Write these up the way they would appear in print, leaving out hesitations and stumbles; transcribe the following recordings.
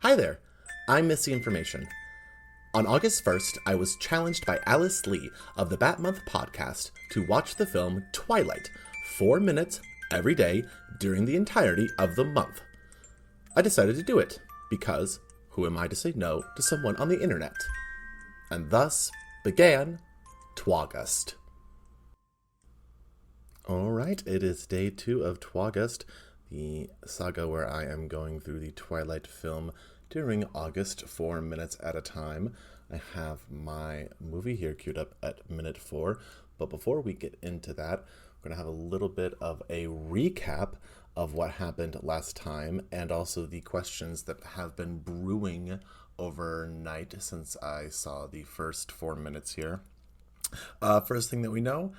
Hi there, I'm Missy Information. On August 1st, I was challenged by Alice Lee of the Bat Month podcast to watch the film Twilight, 4 minutes every day during the entirety of the month. I decided to do it, because who am I to say no to someone on the internet? And thus began Twaugust. Alright, it is day 2 of Twaugust, the saga where I am going through the Twilight film during August, 4 minutes at a time. I have my movie here queued up at minute 4, but before we get into that, we're going to have a little bit of a recap of what happened last time, and also the questions that have been brewing overnight since I saw the first 4 minutes here. First thing that we know,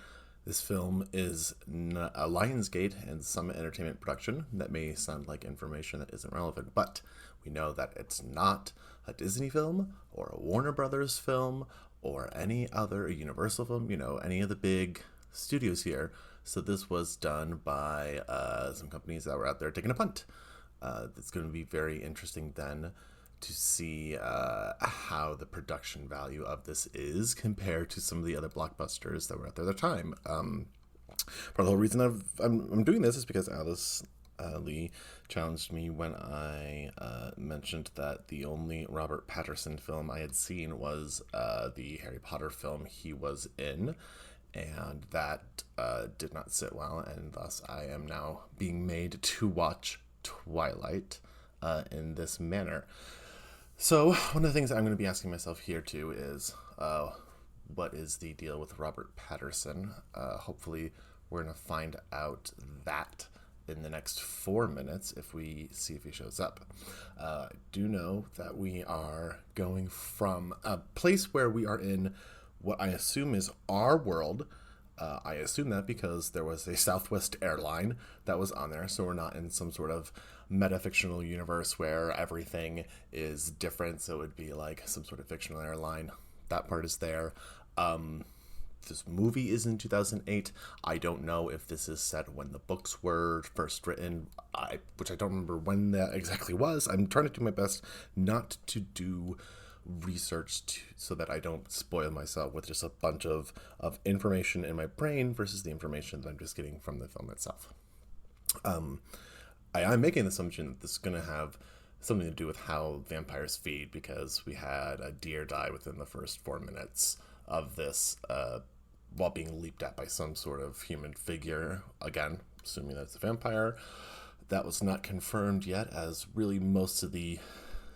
this film is a Lionsgate and Summit Entertainment production. That may sound like information that isn't relevant, but we know that it's not a Disney film or a Warner Brothers film or any other Universal film, any of the big studios here. So this was done by some companies that were out there taking a punt. It's going to be very interesting then to see how the production value of this is compared to some of the other blockbusters that were out there at the time. Part of the whole reason I'm doing this is because Alice Lee challenged me when I mentioned that the only Robert Pattinson film I had seen was the Harry Potter film he was in, and that did not sit well, and thus I am now being made to watch Twilight in this manner. So, one of the things I'm going to be asking myself here too is, what is the deal with Robert Pattinson? Hopefully, we're going to find out that in the next 4 minutes if we see if he shows up. I do know that we are going from a place where we are in what I assume is our world. I assume that because there was a Southwest airline that was on there, so we're not in some sort of metafictional universe where everything is different, so it would be like some sort of fictional airline. That part is there. This movie is in 2008. I don't know if this is set when the books were first written, which I don't remember when that exactly was. I'm trying to do my best not to do research so that I don't spoil myself with just a bunch of information in my brain versus the information that I'm just getting from the film itself. I'm making the assumption that this is going to have something to do with how vampires feed, because we had a deer die within the first 4 minutes of this while being leaped at by some sort of human figure. Again, assuming that's a vampire. That was not confirmed yet, as really most of the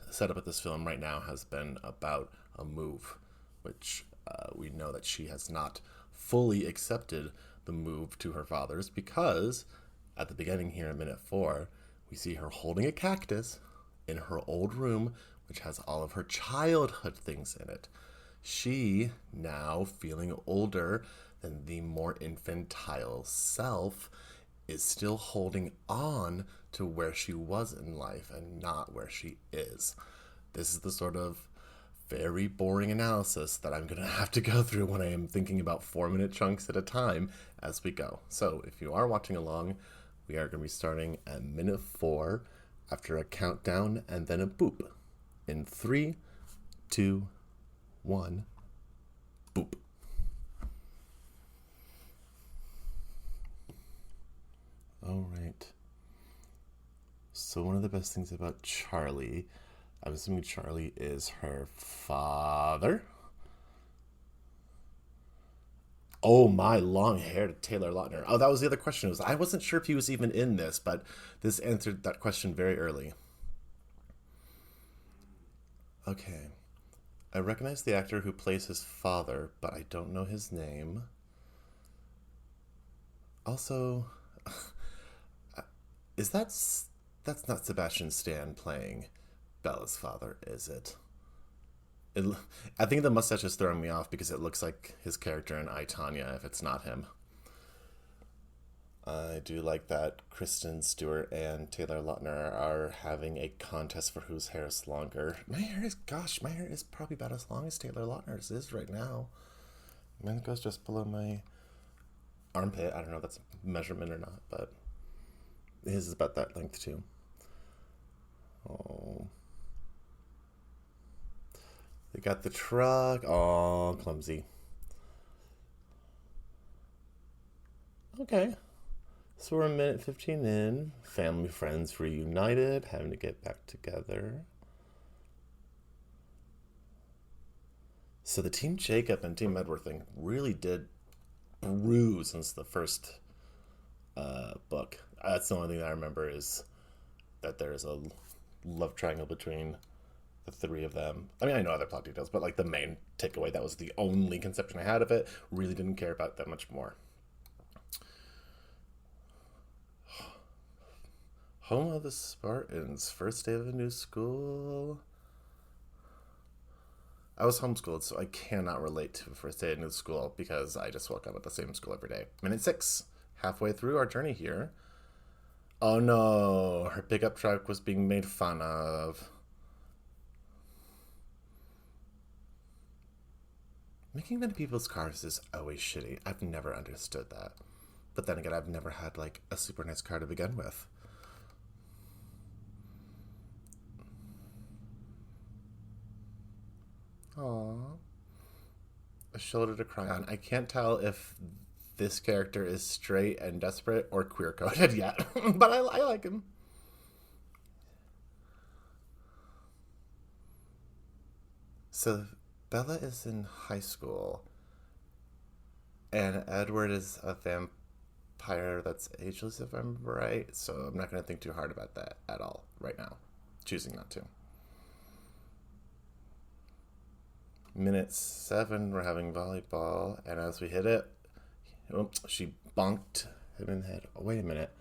setup of this film right now has been about a move, which we know that she has not fully accepted the move to her father's, because at the beginning here in minute 4, we see her holding a cactus in her old room, which has all of her childhood things in it. She, now feeling older than the more infantile self, is still holding on to where she was in life and not where she is. This is the sort of very boring analysis that I'm going to have to go through when I am thinking about 4-minute chunks at a time as we go. So if you are watching along, we are going to be starting at minute 4 after a countdown and then a boop. In 3, 2, 1, boop. All right. So one of the best things about Charlie, I'm assuming Charlie is her father. Oh, my long-haired Taylor Lautner. Oh, that was the other question. I wasn't sure if he was even in this, but this answered that question very early. Okay. I recognize the actor who plays his father, but I don't know his name. Also, that's not Sebastian Stan playing Bella's father, is it? I think the mustache is throwing me off because it looks like his character in I, Tonya, if it's not him. I do like that Kristen Stewart and Taylor Lautner are having a contest for whose hair is longer. My hair is probably about as long as Taylor Lautner's is right now. Mine goes just below my armpit. I don't know if that's a measurement or not, but his is about that length too. Oh. got the truck. Oh, clumsy. Okay. So we're a minute 15 in. Family, friends reunited, having to get back together. So the Team Jacob and Team Edward thing really did brew since the first book. That's the only thing that I remember is that there's a love triangle between the three of them. I mean, I know other plot details, but like the main takeaway, that was the only conception I had of it. Really didn't care about that much more. Home of the Spartans, first day of a new school. I was homeschooled, so I cannot relate to the first day of new school because I just woke up at the same school every day. Minute 6, halfway through our journey here. Oh no, her pickup truck was being made fun of. Making fun of people's cars is always shitty. I've never understood that. But then again, I've never had like a super nice car to begin with. Aww. A shoulder to cry on. I can't tell if this character is straight and desperate or queer coded yet, but I like him. So Bella is in high school, and Edward is a vampire that's ageless, if I'm right. So I'm not going to think too hard about that at all right now. Choosing not to. Minute 7, we're having volleyball, and as we hit it, she bonked him in the head. Oh, wait a minute.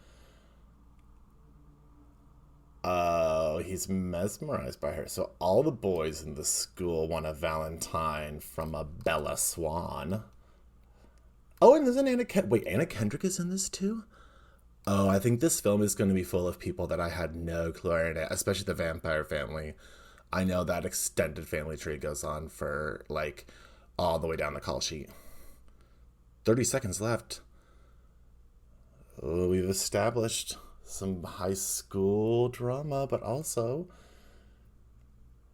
Oh, he's mesmerized by her. So all the boys in the school want a Valentine from a Bella Swan. Oh, and there's an Anna Kendrick. Wait, Anna Kendrick is in this too? Oh, I think this film is going to be full of people that I had no clue in it, especially the vampire family. I know that extended family tree goes on for, like, all the way down the call sheet. 30 seconds left. Oh, we've established some high school drama, but also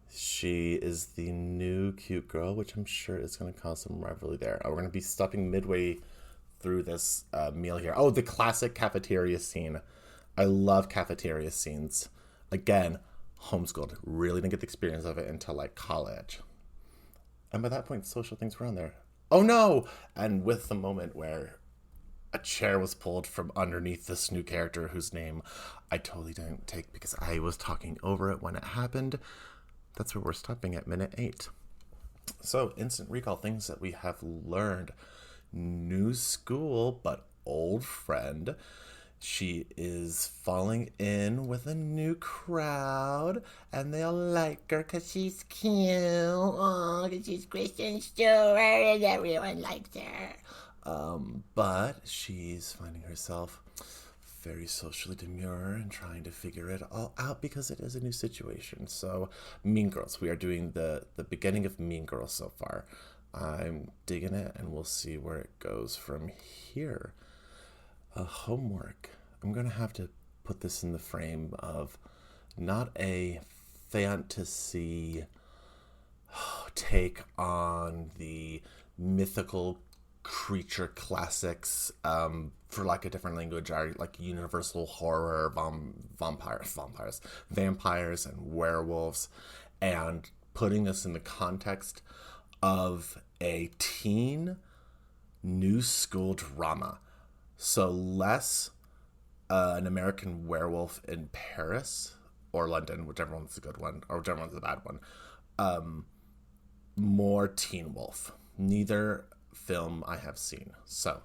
she is the new cute girl, which I'm sure is going to cause some rivalry there. Oh, we're going to be stopping midway through this meal here. Oh, the classic cafeteria scene. I love cafeteria scenes. Again, homeschooled. Really didn't get the experience of it until like college. And by that point, social things were on there. Oh no! And with the moment where a chair was pulled from underneath this new character whose name I totally didn't take because I was talking over it when it happened. That's where we're stopping at minute 8. So, instant recall, things that we have learned. New school, but old friend. She is falling in with a new crowd, and they all like her because she's cute. Oh, because she's Kristen Stewart, and everyone likes her. But she's finding herself very socially demure and trying to figure it all out because it is a new situation. So, Mean Girls. We are doing the beginning of Mean Girls so far. I'm digging it, and we'll see where it goes from here. Homework. I'm going to have to put this in the frame of not a fantasy take on the mythical creature classics, for like a different language, are like universal horror, vampires and werewolves, and putting this in the context of a teen new school drama. So less an American Werewolf in Paris or London, whichever one's the good one, or whichever one's the bad one. More Teen Wolf. Neither film I have seen. So,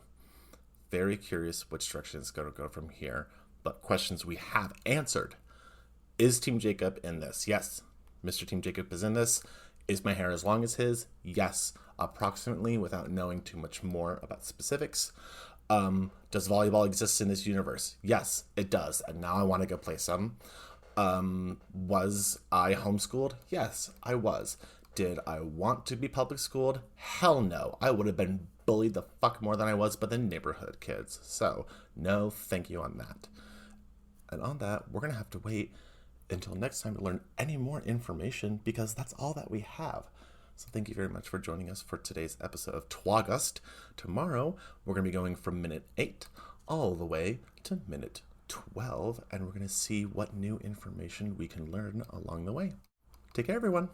very curious which direction it's going to go from here. But questions we have answered. Is Team Jacob in this? Yes. Mr. Team Jacob is in this. Is my hair as long as his? Yes. Approximately, without knowing too much more about specifics. Does volleyball exist in this universe? Yes, it does. And now I want to go play some. Was I homeschooled? Yes, I was. Did I want to be public schooled? Hell no. I would have been bullied the fuck more than I was by the neighborhood kids. So, no thank you on that. And on that, we're going to have to wait until next time to learn any more information because that's all that we have. So thank you very much for joining us for today's episode of Twaugust. Tomorrow, we're going to be going from minute 8 all the way to minute 12, and we're going to see what new information we can learn along the way. Take care, everyone.